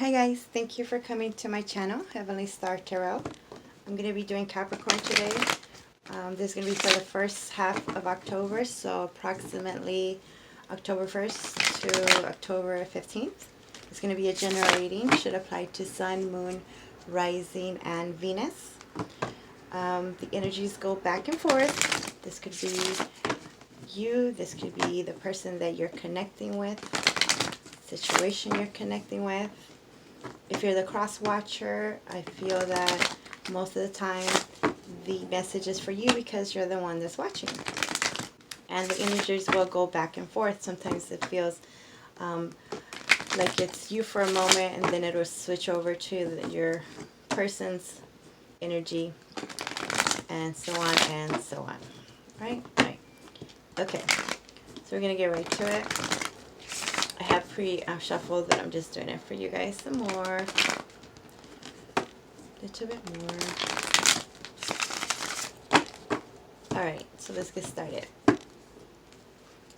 Hi guys, thank you for coming to my channel, Heavenly Star Tarot. I'm going to be doing Capricorn today. This is going to be for the first half of October, so approximately October 1st to October 15th. It's going to be a general reading, should apply to Sun, Moon, Rising, and Venus. The energies go back and forth. This could be you, this could be the person that you're connecting with, situation you're connecting with. If you're the cross watcher, I feel that most of the time the message is for you because you're the one that's watching. And the energies will go back and forth. Sometimes it feels like it's you for a moment, and then it will switch over to your person's energy, and so on and so on. Right? Right. Okay. So we're going to get right to it. I have pre-shuffled, but I'm just doing it for you guys some more. A little bit more. Alright, so let's get started.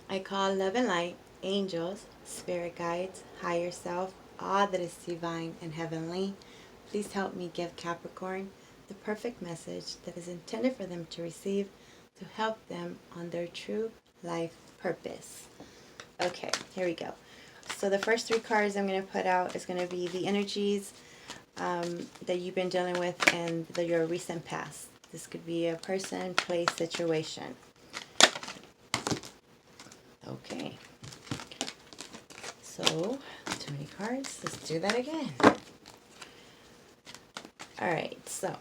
I call love and light, angels, spirit guides, higher self, all that is divine and heavenly. Please help me give Capricorn the perfect message that is intended for them to receive to help them on their true life purpose. Okay, here we go. So the first three cards I'm going to put out is going to be the energies that you've been dealing with in your recent past. This could be a person, place, situation. Okay. So, too many cards. Let's do that again. Alright, so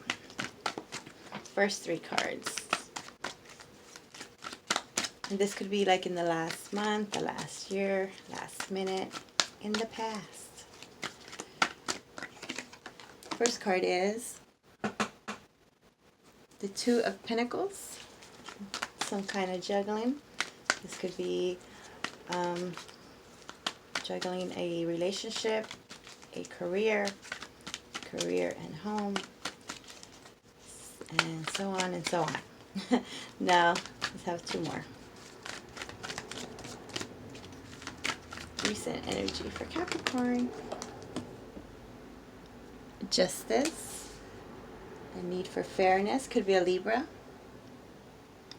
first three cards. And this could be like in the last month, the last year, last minute, in the past. First card is the Two of Pentacles. Some kind of juggling. This could be juggling a relationship, a career and home, and so on and so on. Now, let's have two more. Recent energy for Capricorn. Justice. A need for fairness. Could be a Libra.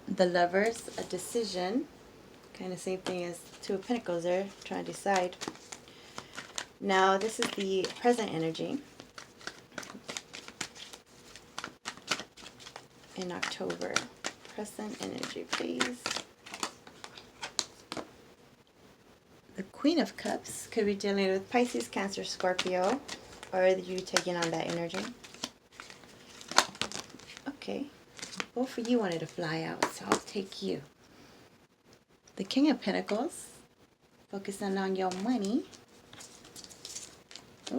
The Lovers. A decision. Kind of same thing as Two of Pentacles there. Trying to decide. Now this is the present energy. In October. Present energy, please. The Queen of Cups could be dealing with Pisces, Cancer, Scorpio, or you taking on that energy. Okay, both of you wanted to fly out, so I'll take you. The King of Pentacles, focusing on your money.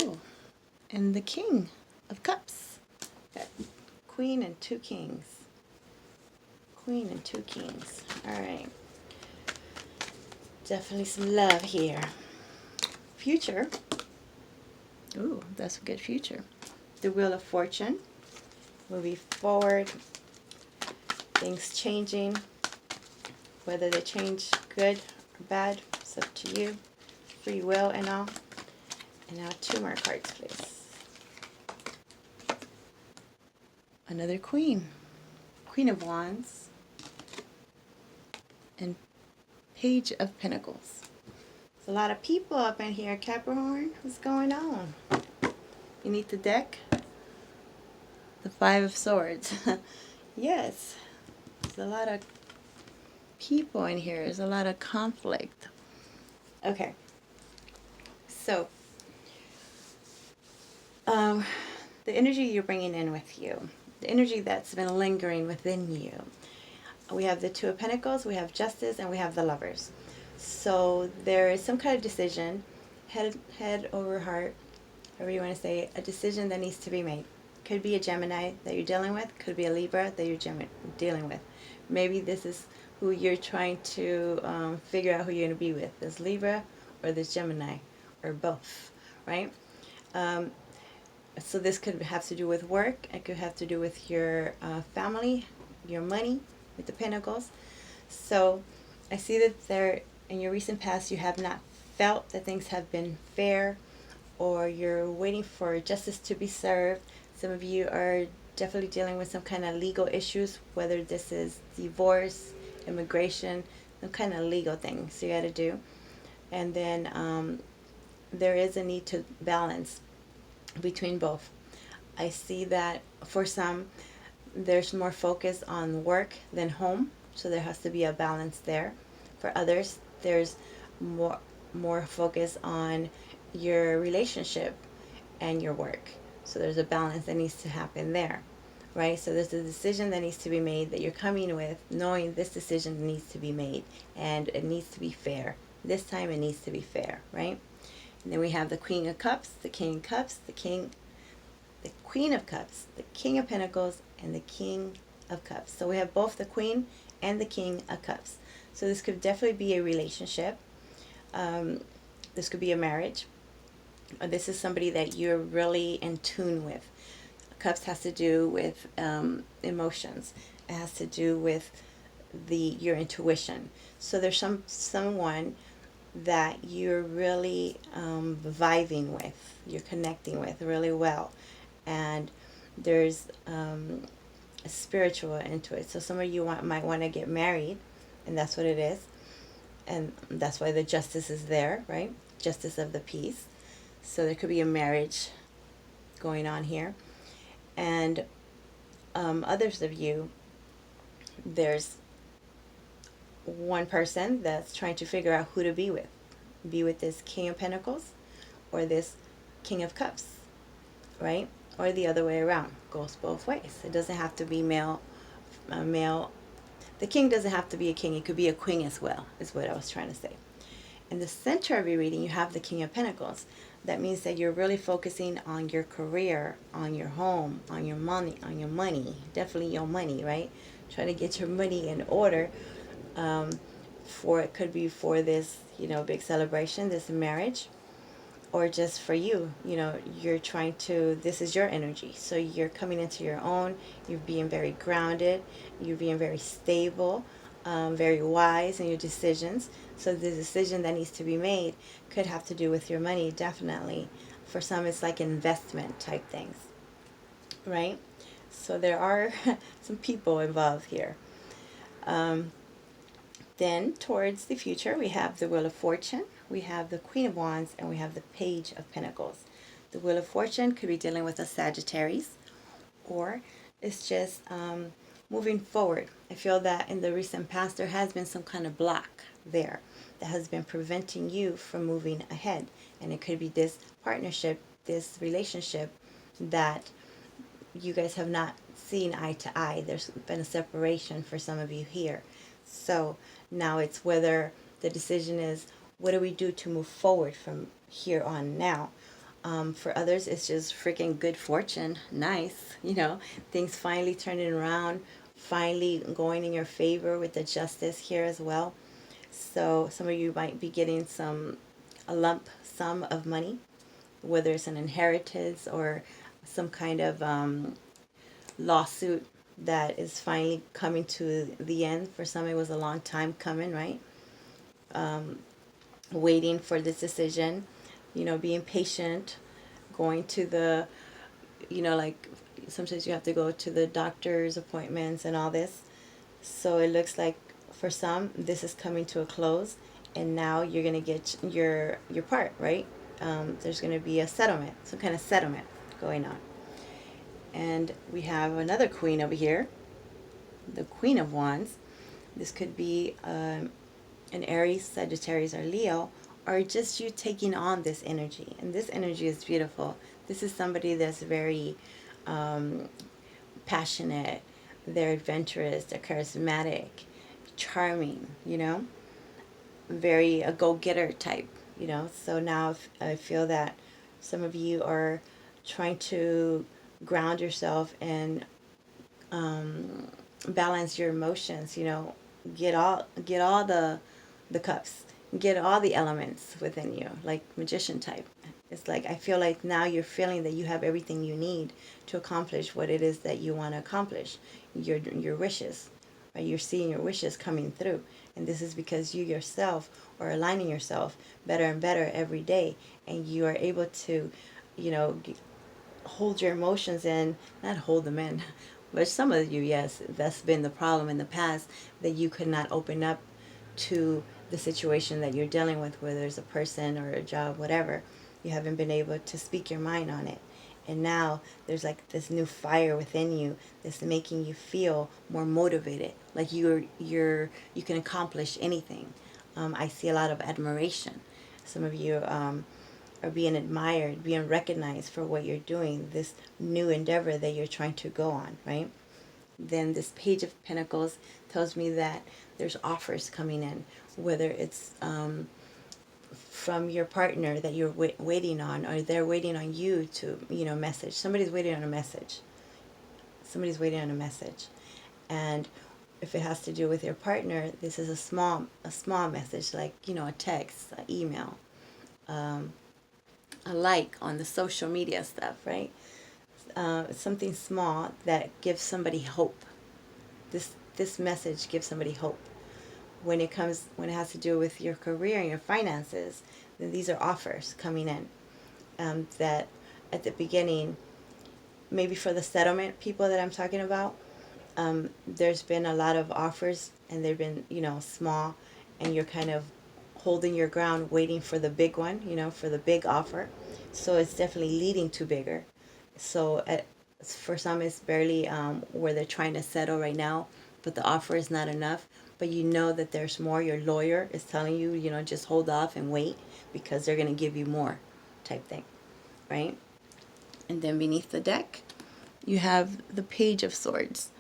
Oh, and the King of Cups. Got Queen and two Kings. Queen and two Kings. All right. Definitely some love here. Future. Ooh, that's a good future. The Wheel of Fortune. Moving forward. Things changing. Whether they change good or bad, it's up to you. Free will and all. And now two more cards, please. Another Queen. Queen of Wands. And Page of Pentacles. There's a lot of people up in here, Capricorn. What's going on? You need the deck? The Five of Swords. Yes. There's a lot of people in here. There's a lot of conflict. Okay. So, the energy you're bringing in with you. The energy that's been lingering within you. We have the Two of Pentacles, we have Justice, and we have the Lovers. So there is some kind of decision, head over heart, however you want to say it, a decision that needs to be made. Could be a Gemini that you're dealing with, could be a Libra that you're dealing with. Maybe this is who you're trying to figure out who you're going to be with, this Libra or this Gemini, or both, right? So this could have to do with work, it could have to do with your family, your money, with the Pentacles. So I see that there in your recent past you have not felt that things have been fair or you're waiting for justice to be served. Some of you are definitely dealing with some kind of legal issues, whether this is divorce, immigration, some kind of legal things you got to do. And then there is a need to balance between both. I see that for some, there's more focus on work than home, so there has to be a balance there. For others, there's more more focus on your relationship and your work. So there's a balance that needs to happen there, right? So there's a decision that needs to be made that you're coming with, knowing this decision needs to be made and it needs to be fair. This time it needs to be fair, right? And then we have the Queen of Cups, the King of Cups, the Queen of Cups, the King of Pentacles, and the King of Cups. So we have both the Queen and the King of Cups. So this could definitely be a relationship. This could be a marriage. Or this is somebody that you're really in tune with. Cups has to do with emotions. It has to do with your intuition. So there's someone that you're really vibing with, you're connecting with really well, and there's a spiritual into it. So some of you might want to get married, and that's what it is, and that's why the justice is there, right? Justice of the peace. So there could be a marriage going on here, and others of you, there's one person that's trying to figure out who to be with. Be with this King of Pentacles or this King of Cups, right? Or the other way around. Goes both ways. It doesn't have to be male. The king doesn't have to be a king. It could be a queen as well, is what I was trying to say. In the center of your reading, you have the King of Pentacles. That means that you're really focusing on your career, on your home, on your money, definitely your money, right? Trying to get your money in order. For it could be for this, big celebration, this marriage, or just for you. You're trying to. This is your energy, so you're coming into your own. You're being very grounded. You're being very stable, very wise in your decisions. So the decision that needs to be made could have to do with your money, definitely. For some, it's like investment type things, right? So there are some people involved here. Then towards the future, we have the Wheel of Fortune, we have the Queen of Wands, and we have the Page of Pentacles. The Wheel of Fortune could be dealing with a Sagittarius, or it's just moving forward. I feel that in the recent past, there has been some kind of block there that has been preventing you from moving ahead. And it could be this partnership, this relationship that you guys have not seen eye to eye. There's been a separation for some of you here. So now it's whether the decision is, what do we do to move forward from here on now? For others, it's just freaking good fortune. Nice, things finally turning around, finally going in your favor with the justice here as well. So some of you might be getting a lump sum of money, whether it's an inheritance or some kind of lawsuit that is finally coming to the end. For some, it was a long time coming, right? Waiting for this decision, being patient, going to the, like sometimes you have to go to the doctor's appointments and all this. So it looks like for some, this is coming to a close, and now you're going to get your part, right? There's going to be a settlement, some kind of settlement going on. And we have another queen over here, the Queen of Wands. This could be an Aries, Sagittarius, or Leo, or just you taking on this energy. And this energy is beautiful. This is somebody that's very passionate, they're adventurous, they're charismatic, charming, very a go-getter type, So now I feel that some of you are trying to ground yourself and balance your emotions, get all the cups, get all the elements within you, like magician type. It's like I feel like now you're feeling that you have everything you need to accomplish what it is that you want to accomplish, your wishes, right? You're seeing your wishes coming through. And this is because you yourself are aligning yourself better and better every day. And you are able to, you know, hold your emotions in, not hold them in, but some of you, yes, that's been the problem in the past, that you could not open up to the situation that you're dealing with, whether it's a person or a job, whatever. You haven't been able to speak your mind on it. And now there's like this new fire within you that's making you feel more motivated, like you can accomplish anything. I see a lot of admiration. Some of you are being admired, being recognized for what you're doing, this new endeavor that you're trying to go on, right? Then this Page of Pentacles tells me that there's offers coming in, whether it's from your partner that you're waiting on, or they're waiting on you to, message. Somebody's waiting on a message. Somebody's waiting on a message. And if it has to do with your partner, this is a small message, like, a text, an email, a like on the social media stuff, right? Something small that gives somebody hope. This message gives somebody hope. When it has to do with your career and your finances, then these are offers coming in. That at the beginning, maybe for the settlement people that I'm talking about, there's been a lot of offers, and they've been, small, and you're kind of holding your ground, waiting for the big one, for the big offer. So it's definitely leading to bigger. So for some, it's barely where they're trying to settle right now, but the offer is not enough. But you know that there's more. Your lawyer is telling you, just hold off and wait, because they're going to give you more, type thing, right? And then beneath the deck, you have the Page of Swords.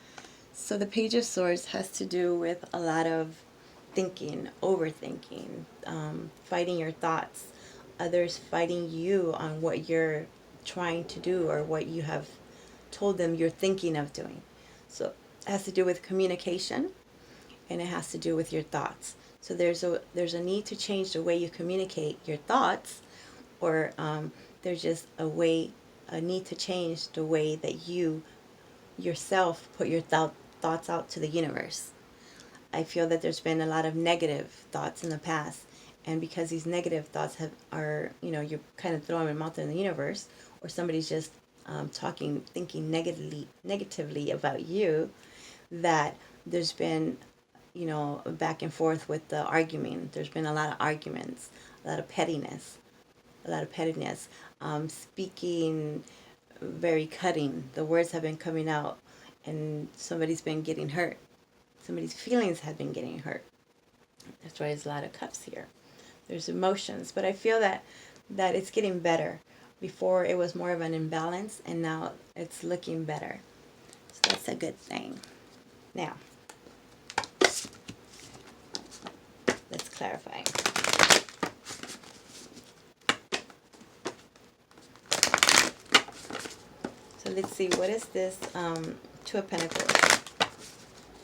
So the Page of Swords has to do with a lot of thinking, overthinking, fighting your thoughts, others fighting you on what you're trying to do or what you have told them you're thinking of doing. So it has to do with communication, and it has to do with your thoughts. So there's a need to change the way you communicate your thoughts, or there's just a need to change the way that you yourself put your thoughts out to the universe. I feel that there's been a lot of negative thoughts in the past, and because these negative thoughts are, you're kind of throwing them out there in the universe, or somebody's just thinking negatively about you, that there's been, back and forth with the argument. There's been a lot of arguments, a lot of pettiness, speaking very cutting. The words have been coming out, and somebody's been getting hurt. Somebody's feelings have been getting hurt. That's why there's a lot of cups here. There's emotions, but I feel that it's getting better. Before it was more of an imbalance, and now it's looking better. So that's a good thing. Now, let's clarify. So let's see, what is this Two of Pentacles?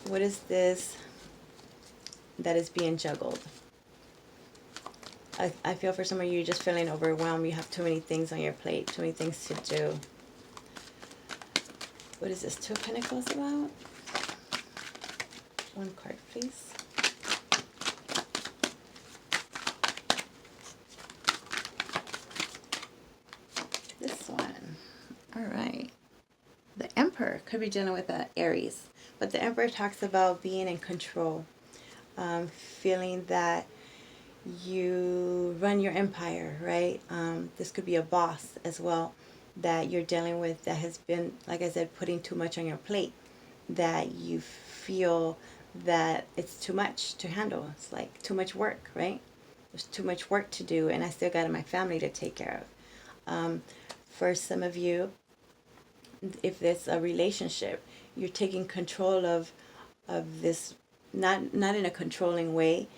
What is this that is being juggled? I feel for some of you, you're just feeling overwhelmed. You have too many things on your plate, too many things to do. What is this Two of Pentacles about? One card, please. This one. All right. The Emperor could be dealing with Aries. But the Emperor talks about being in control. Feeling that you run your empire, right? This could be a boss as well that you're dealing with that has been, like I said, putting too much on your plate. That you feel that it's too much to handle. It's like too much work, right? There's too much work to do, and I still got my family to take care of. For some of you, if it's a relationship, you're taking control of this, not in a controlling way,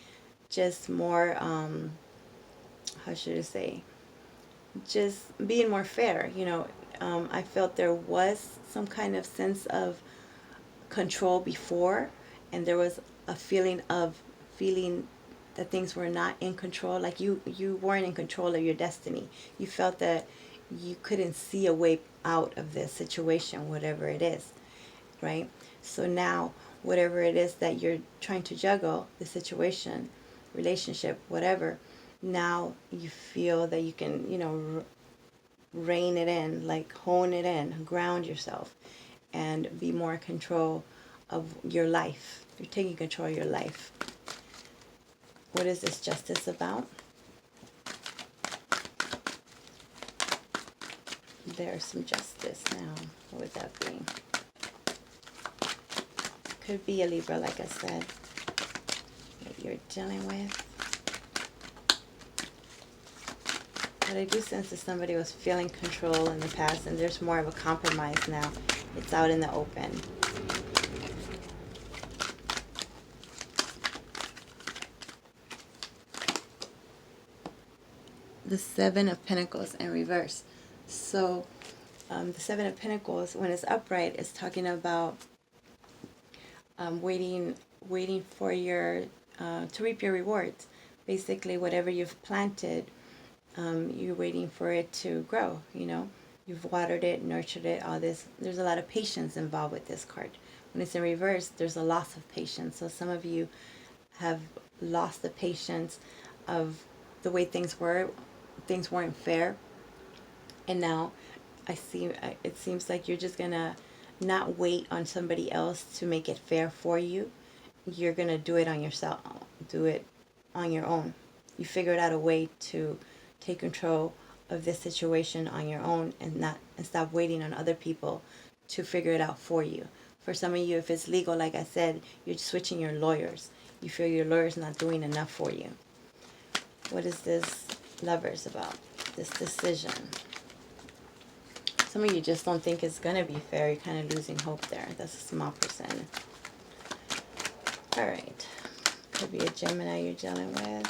just more, how should I say, just being more fair. I felt there was some kind of sense of control before, and there was a feeling that things were not in control, like you weren't in control of your destiny. You felt that you couldn't see a way out of this situation, whatever it is, right? So now whatever it is that you're trying to juggle, the situation, relationship, whatever. Now you feel that you can, rein it in, like hone it in, ground yourself, and be more in control of your life. You're taking control of your life. What is this justice about? There's some justice now. What would that be? Could be a Libra, like I said, that you're dealing with. But I do sense that somebody was feeling control in the past, and there's more of a compromise now. It's out in the open. The Seven of Pentacles in reverse. So the Seven of Pentacles, when it's upright, is talking about waiting for your to reap your rewards. Basically, whatever you've planted, you're waiting for it to grow. You've watered it, nurtured it, all this. There's a lot of patience involved with this card. When it's in reverse, there's a loss of patience. So some of you have lost the patience of the way things were. Things weren't fair, and now it seems like you're just gonna not wait on somebody else to make it fair for you. You're gonna do it on yourself. Do it on your own. You figured out a way to take control of this situation on your own, and stop waiting on other people to figure it out for you. For some of you, if it's legal, like I said, you're switching your lawyers. You feel your lawyer's not doing enough for you. What is this Lovers about? This decision. Some of you just don't think it's going to be fair. You're kind of losing hope there. That's a small percent. All right. Could be a Gemini you're dealing with.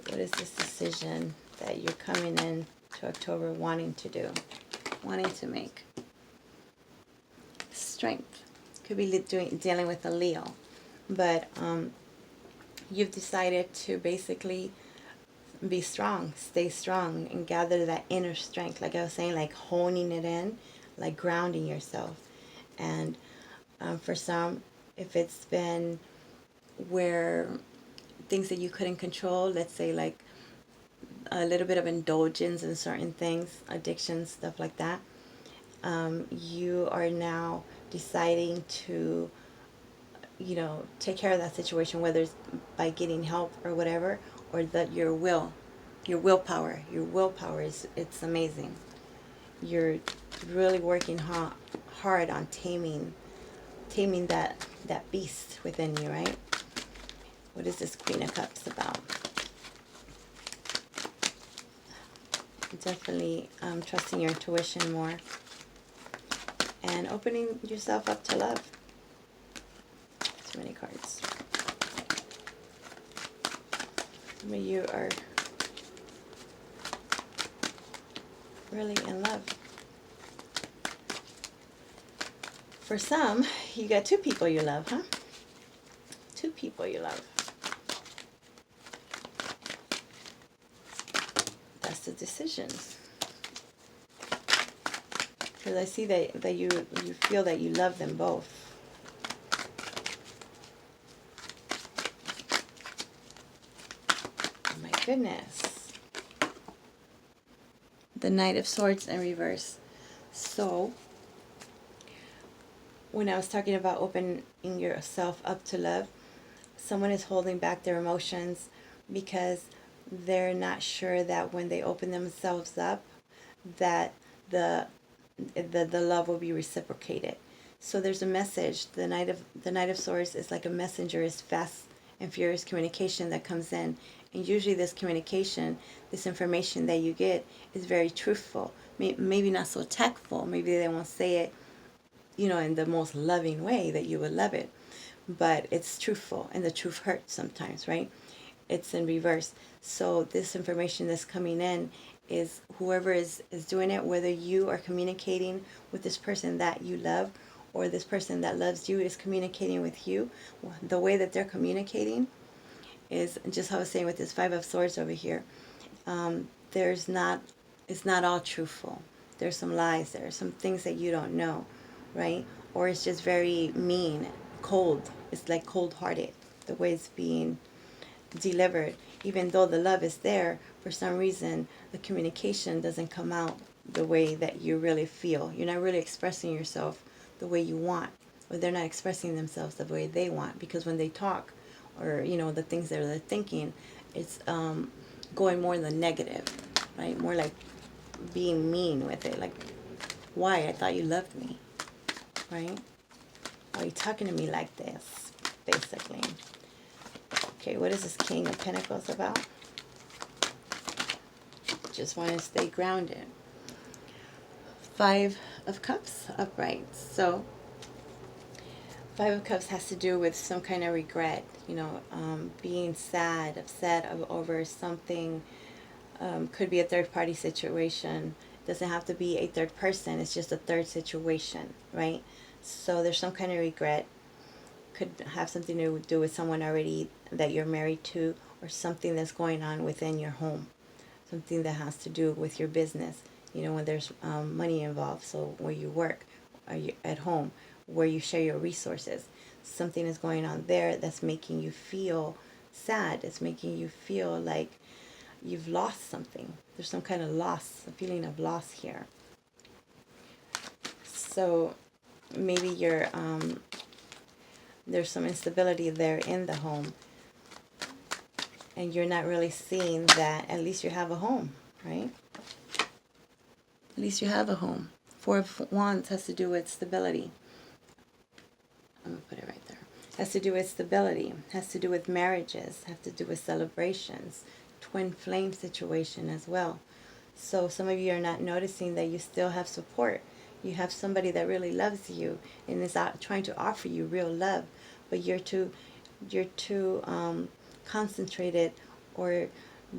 What is this decision that you're coming in to October wanting to do? Wanting to make? Strength. Could be dealing with a Leo. But you've decided to basically be strong, stay strong, and gather that inner strength. Like I was saying, like honing it in, like grounding yourself. And for some, if it's been where things that you couldn't control, let's say like a little bit of indulgence in certain things, addictions, stuff like that, you are now deciding to, take care of that situation, whether it's by getting help or whatever, or that your willpower is, it's amazing. You're really working hard on taming that beast within you, right? What is this Queen of Cups about? Definitely trusting your intuition more and opening yourself up to love. Too many cards. Some of you are really in love. For some, you got two people you love, huh? Two people you love. That's the decision. Because I see that you feel that you love them both. Oh my goodness. The Knight of Swords in reverse. So, when I was talking about opening yourself up to love, someone is holding back their emotions because they're not sure that when they open themselves up, that the love will be reciprocated. So there's a message. The Knight of Swords is like a messenger, is fast and furious communication that comes in. And usually this communication, this information that you get is very truthful. Maybe not so tactful. Maybe they won't say it, in the most loving way that you would love it. But it's truthful, and the truth hurts sometimes, right? It's in reverse. So this information that's coming in is whoever is doing it, whether you are communicating with this person that you love, or this person that loves you is communicating with you. The way that they're communicating is just how I was saying with this Five of Swords over here. It's not all truthful. There's some lies there, some things that you don't know, right? or it's just very mean, cold. It's like cold-hearted, the way it's being delivered. Even though the love is there, for some reason the communication doesn't come out the way that you really feel. You're not really expressing yourself the way you want, or they're not expressing themselves the way they want, because when they talk, or the things that they're thinking, it's going more in the negative, right? More like being mean with it, like, why? I thought you loved me, right? Why are you talking to me like this, basically? Okay, what is this King of Pentacles about? Just want to stay grounded. 5 of Cups upright. So 5 of Cups has to do with some kind of regret, being sad, upset over something. Could be a third party situation. Doesn't have to be a third person. It's just a third situation, right? So there's some kind of regret. Could have something to do with someone already that you're married to, or something that's going on within your home. Something that has to do with your business, when there's money involved. So where you work, or you at home, where you share your resources. Something is going on there that's making you feel sad. It's making you feel like you've lost something. There's some kind of loss, a feeling of loss here. So maybe there's some instability there in the home, and you're not really seeing that at least you have a home, right? At least you have a home. 4 of Wands has to do with stability. I'm going to put it right there. Has to do with stability. Has to do with marriages. Has to do with celebrations. Twin flame situation as well. So some of you are not noticing that you still have support. You have somebody that really loves you and is out trying to offer you real love, but you're too concentrated or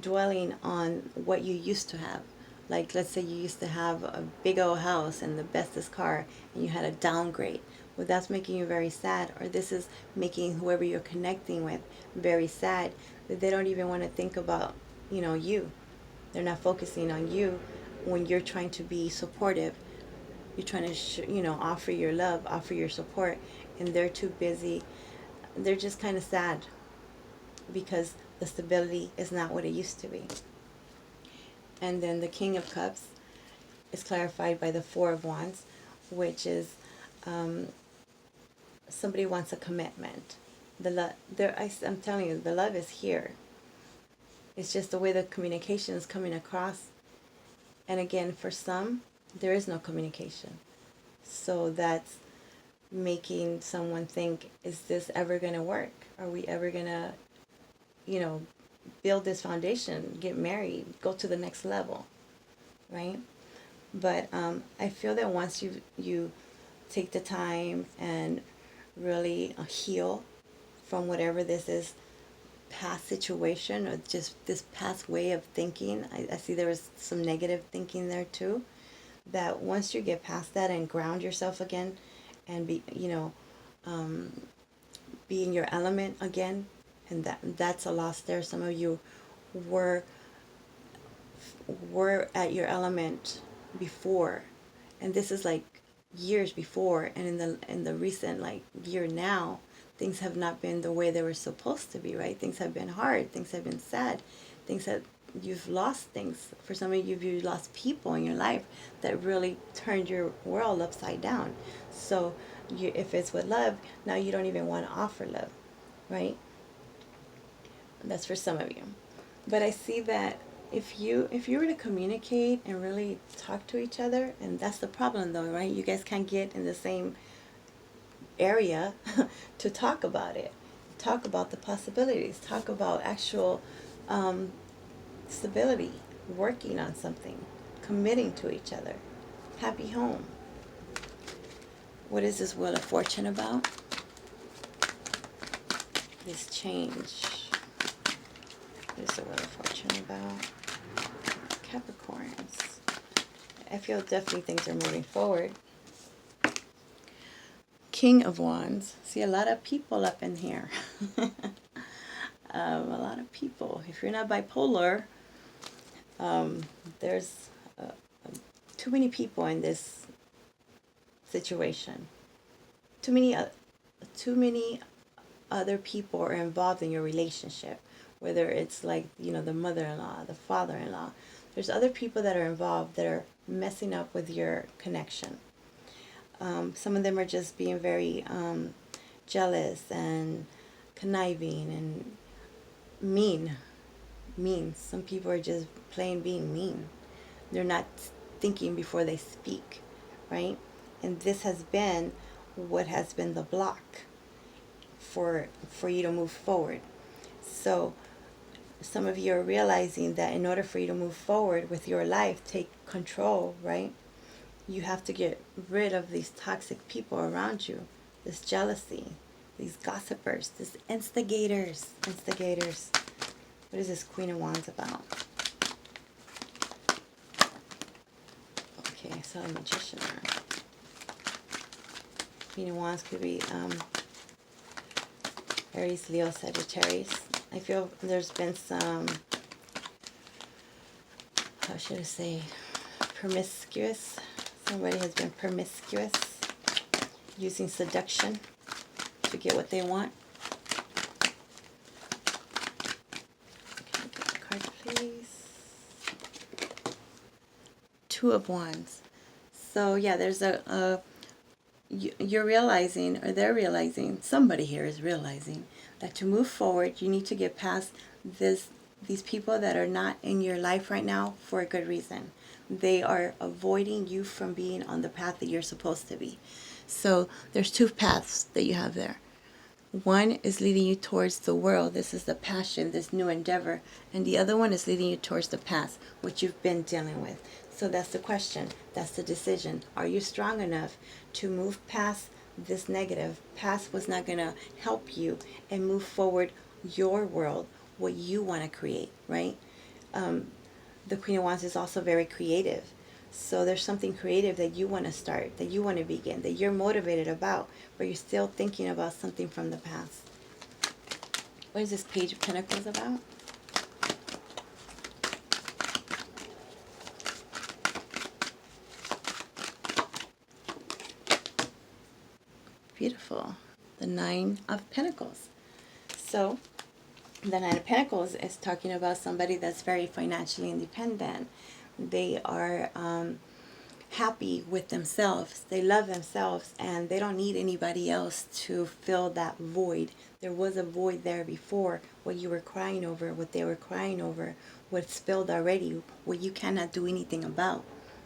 dwelling on what you used to have. Like, let's say you used to have a big old house and the bestest car, and you had a downgrade. Well, that's making you very sad, or this is making whoever you're connecting with very sad, that they don't even want to think about, you. They're not focusing on you when you're trying to be supportive. You're trying to, offer your love, offer your support, and they're too busy. They're just kind of sad because the stability is not what it used to be. And then the King of Cups is clarified by the 4 of Wands, which is somebody wants a commitment. I'm telling you, the love is here. It's just the way the communication is coming across. And again, for some, there is no communication. So that's making someone think, is this ever going to work? Are we ever going to, build this foundation, get married, go to the next level, right? But I feel that once you take the time and really heal from whatever this is, past situation, or just this past way of thinking, I see there was some negative thinking there too, that once you get past that and ground yourself again and be in your element again, and that's a loss there. Some of you were at your element before, and this is like years before, and in the recent like year now, things have not been the way they were supposed to be, right? Things have been hard, things have been sad, things that you've lost things. For some of you, you've lost people in your life that really turned your world upside down. So if it's with love, now you don't even want to offer love, right? That's for some of you. But I see that if you were to communicate and really talk to each other, and that's the problem though, right? You guys can't get in the same area to talk about it. Talk about the possibilities. Talk about actual stability, working on something, committing to each other. Happy home. What is this Wheel of Fortune about? This change. What is the Wheel of Fortune about? Capricorns. I feel definitely things are moving forward. King of Wands. See a lot of people up in here. A lot of people. If you're not bipolar, there's too many people in this situation. too many too many other people are involved in your relationship, whether it's like, the mother-in-law, the father-in-law. There's other people that are involved that are messing up with your connection. Some of them are just being very jealous and conniving and mean. Some people are just plain being mean. They're not thinking before they speak, right? And this has been what has been the block for you to move forward. So some of you are realizing that in order for you to move forward with your life, take control, right? You have to get rid of these toxic people around you, this jealousy, these gossipers, these instigators. What is this Queen of Wands about? Okay, I saw a Magician there. Queen of Wands could be Aries, Leo, Sagittarius. I feel there's been some, how should I say, promiscuous. Somebody has been promiscuous, using seduction to get what they want. Okay, get a card, please. Two of Wands. So yeah, there's you're realizing, or they're realizing, somebody here is realizing that to move forward, you need to get past these people that are not in your life right now for a good reason. They are avoiding you from being on the path that you're supposed to be. So there's two paths that you have there. One is leading you towards the world. This is the passion, this new endeavor. And the other one is leading you towards the past, what you've been dealing with. So that's the question. That's the decision. Are you strong enough to move past this negative? Past was not going to help you, and move forward your world, what you want to create, right? The Queen of Wands is also very creative. So there's something creative that you want to start, that you want to begin, that you're motivated about, but you're still thinking about something from the past. What is this Page of Pentacles about? Beautiful. The Nine of Pentacles. So the Nine of Pentacles is talking about somebody that's very financially independent. They are happy with themselves. They love themselves, and they don't need anybody else to fill that void. There was a void there before, what you were crying over, what they were crying over, what's spilled already, what you cannot do anything about,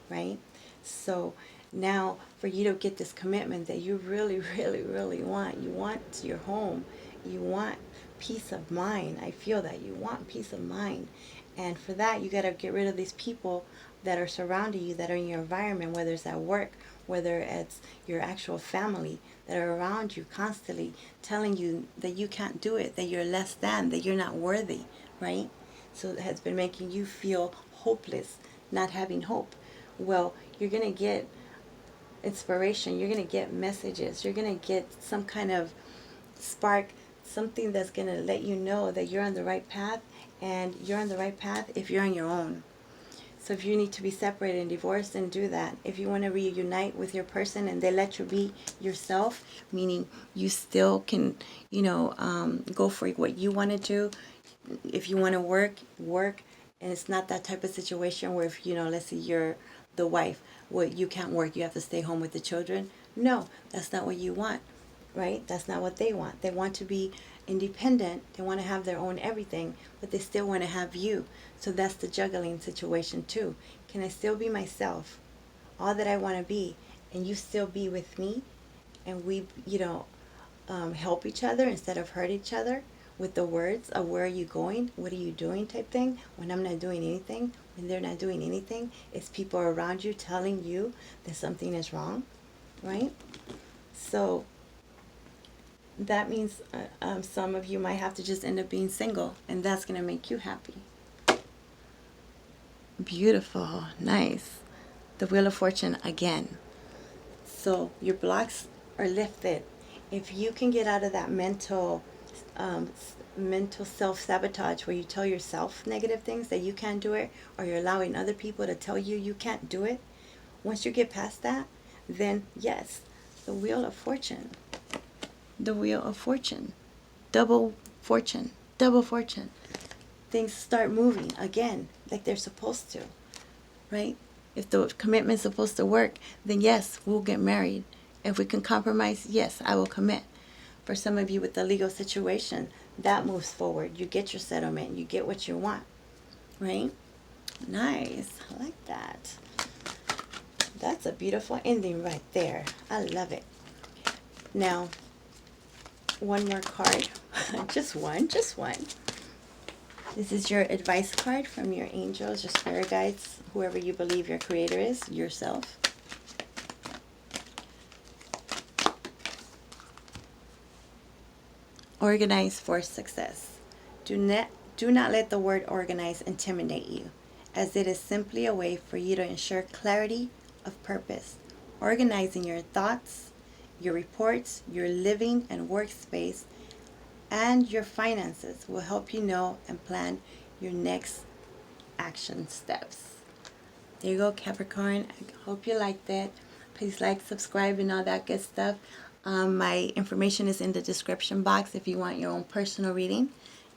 right? So now for you to get this commitment that you really, really, really want, you want your home, you want peace of mind. I feel that you want peace of mind. And for that, you got to get rid of these people that are surrounding you, that are in your environment, whether it's at work, whether it's your actual family, that are around you constantly telling you that you can't do it, that you're less than, that you're not worthy, right? So it has been making you feel hopeless, not having hope. Well, you're going to get inspiration, you're going to get messages, you're going to get some kind of spark, something that's going to let you know that you're on the right path, and you're on the right path if you're on your own. So if you need to be separated and divorced, then do that. If you want to reunite with your person and they let you be yourself, meaning you still can, go for what you want to do. If you want to work, and it's not that type of situation where if, let's say you're the wife, well, you can't work, you have to stay home with the children. No, that's not what you want, right? That's not what they want. They want to be independent. They want to have their own everything, but they still want to have you. So that's the juggling situation too. Can I still be myself, all that I want to be, and you still be with me, and we, help each other instead of hurt each other with the words of where are you going, what are you doing type thing, when I'm not doing anything, when they're not doing anything. It's people around you telling you that something is wrong, right? So that means some of you might have to just end up being single, and that's going to make you happy. Beautiful. Nice. The Wheel of Fortune again. So your blocks are lifted. If you can get out of that mental self-sabotage where you tell yourself negative things that you can't do it, or you're allowing other people to tell you you can't do it, once you get past that, then yes, the Wheel of Fortune. the Wheel of Fortune. Double fortune. Double fortune. Things start moving again like they're supposed to, right? If the commitment's supposed to work, then yes, we'll get married. If we can compromise, yes, I will commit. For some of you with the legal situation, that moves forward. You get your settlement. You get what you want, right? Nice. I like that. That's a beautiful ending right there. I love it. Now, one more card. Just one. This is your advice card from your angels, your spirit guides, whoever you believe your creator is, yourself. Organize for success. Do not let the word organize intimidate you, as it is simply a way for you to ensure clarity of purpose. Organizing your thoughts, your reports, your living and workspace, and your finances will help you know and plan your next action steps. There you go, Capricorn. I hope you liked it. Please like, subscribe, and all that good stuff. My information is in the description box if you want your own personal reading.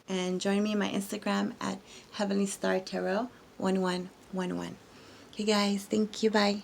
And join me on my Instagram at Heavenly Star Tarot 1111. Okay, guys. Thank you. Bye.